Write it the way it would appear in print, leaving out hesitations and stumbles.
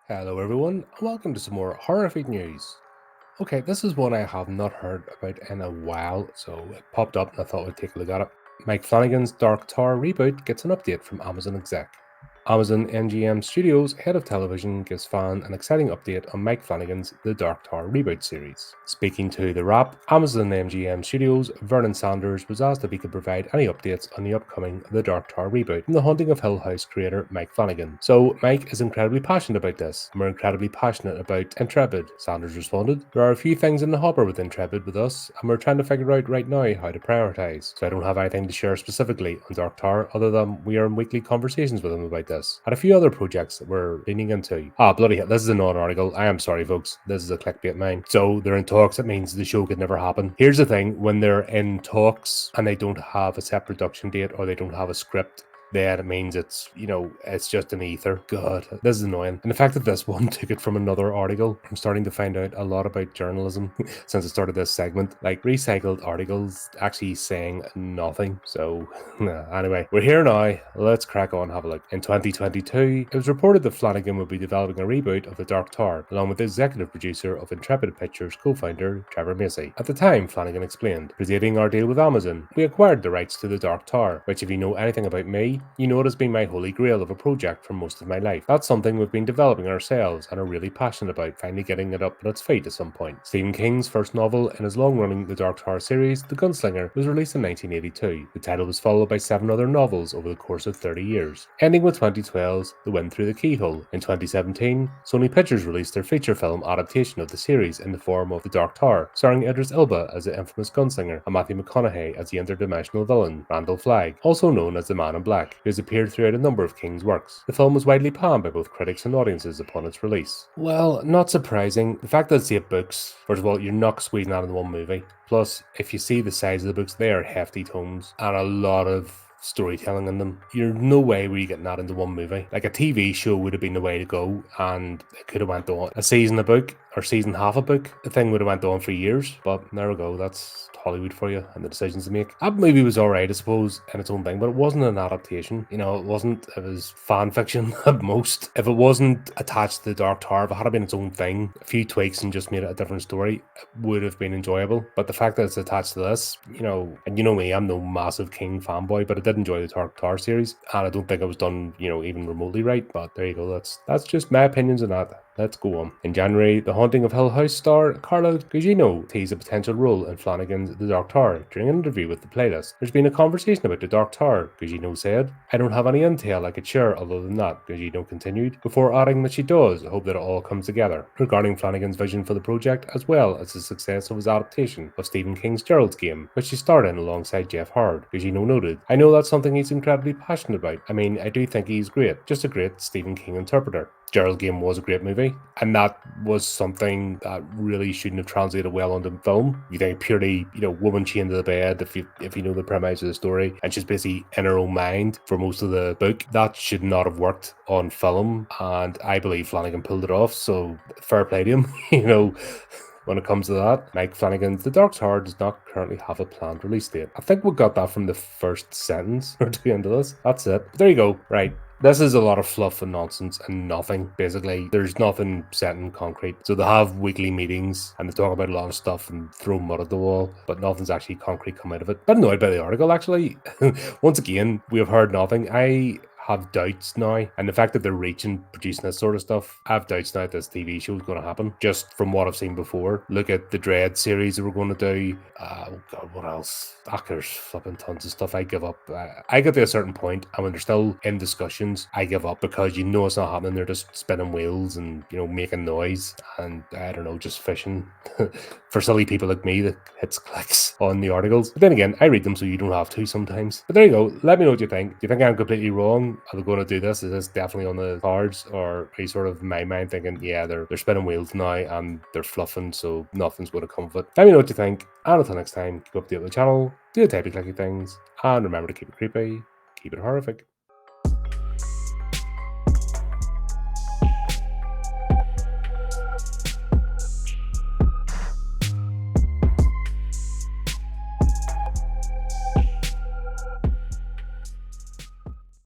Hello everyone, and welcome to some more horrific news. Okay, this is one I have not heard about in a while, so it popped up and I thought we'd take a look at it. Mike Flanagan's Dark Tower reboot gets an update from Amazon Exec. Amazon MGM Studios head of television gives fan an exciting update on Mike Flanagan's The Dark Tower reboot series. Speaking to The Wrap, Amazon MGM Studios Vernon Sanders was asked if he could provide any updates on the upcoming The Dark Tower reboot from The Haunting of Hill House creator Mike Flanagan. So Mike is incredibly passionate about this, and we're incredibly passionate about Intrepid, Sanders responded. There are a few things in the hopper with Intrepid with us, and we're trying to figure out right now how to prioritise. So I don't have anything to share specifically on Dark Tower other than we are in weekly conversations with him about this. And a few other projects that we're leaning into. Bloody hell, this is a non-article. I am sorry, folks. This is a clickbait mine. So they're in talks. It means the show could never happen. Here's the thing. When they're in talks and they don't have a set production date or they don't have a script, then it means it's just an ether. God, this is annoying. And the fact that this one took it from another article, I'm starting to find out a lot about journalism since I started this segment. Like recycled articles actually saying nothing. So anyway, we're here now. Let's crack on, have a look. In 2022, it was reported that Flanagan would be developing a reboot of The Dark Tower, along with the executive producer of Intrepid Pictures co-founder Trevor Macy. At the time, Flanagan explained, "Predating our deal with Amazon, we acquired the rights to The Dark Tower, which if you know anything about me, you know it has been my holy grail of a project for most of my life. That's something we've been developing ourselves and are really passionate about finally getting it up on its feet at some point." Stephen King's first novel in his long-running The Dark Tower series, The Gunslinger, was released in 1982. The title was followed by 7 other novels over the course of 30 years, ending with 2012's The Wind Through the Keyhole. In 2017, Sony Pictures released their feature film adaptation of the series in the form of The Dark Tower, starring Idris Elba as the infamous gunslinger and Matthew McConaughey as the interdimensional villain, Randall Flagg, also known as the Man in Black, who has appeared throughout a number of King's works. The film was widely panned by both critics and audiences upon its release. Well, not surprising. The fact that it's 8 books, first of all, you're not squeezing that in one movie. Plus, if you see the size of the books, they are hefty tomes and a lot of storytelling in them. You're no way were you getting that into one movie. Like a TV show would have been the way to go, and it could have went on a season a book or season half a book. The thing would have went on for years, but there we go. That's Hollywood for you and the decisions to make. That movie was alright, I suppose, in its own thing, but it wasn't an adaptation. It was fan fiction at most. If it wasn't attached to the Dark Tower, if it had been its own thing, a few tweaks and just made it a different story, it would have been enjoyable. But the fact that it's attached to this, and you know me, I'm no massive King fanboy, but I did enjoy the Dark Tower series, and I don't think it was done, even remotely right. But there you go. That's just my opinions on that. Let's go on. In January, The Haunting of Hill House star Carla Gugino teased a potential role in Flanagan's The Dark Tower during an interview with the playlist. "There's been a conversation about The Dark Tower," Gugino said. "I don't have any intel I could share other than that," Gugino continued, before adding that she does hope that it all comes together. Regarding Flanagan's vision for the project, as well as the success of his adaptation of Stephen King's Gerald's Game, which she starred in alongside Jeff Hard, Gugino noted, "I know that's something he's incredibly passionate about. I mean, I do think he's great, just a great Stephen King interpreter." Gerald's Game was a great movie, and that was something that really shouldn't have translated well onto film. You think purely, woman chained to the bed, if you know the premise of the story, and she's basically in her own mind for most of the book. That should not have worked on film, and I believe Flanagan pulled it off, so fair play to him, When it comes to that, Mike Flanagan's The Dark Tower does not currently have a planned release date. I think we got that from the first sentence or two into this. That's it. But there you go. Right. This is a lot of fluff and nonsense and nothing, basically. There's nothing set in concrete. So they have weekly meetings and they talk about a lot of stuff and throw mud at the wall, but nothing's actually concrete come out of it. But annoyed by the article, actually. Once again, we have heard nothing. I have doubts now, and the fact that they're reaching producing this sort of stuff, I have doubts now that this TV show is going to happen, just from what I've seen before. Look at the Dread series that we're going to do. Oh god, what else? There's flipping tons of stuff. I give up. I get to a certain point, and when they're still in discussions, I give up, because it's not happening. They're just spinning wheels and making noise, and I don't know, just fishing for silly people like me that hits clicks on the articles. But then again, I read them so you don't have to sometimes. But there you go. Let me know what you think. Do you think I'm completely wrong? Are they going to do this? Is this definitely on the cards? Or are you sort of in my mind thinking, yeah, they're spinning wheels now and they're fluffing, so nothing's going to come of it? Let me know what you think. And until next time, keep up the channel, do the typey clicky things, and remember to keep it creepy, keep it horrific.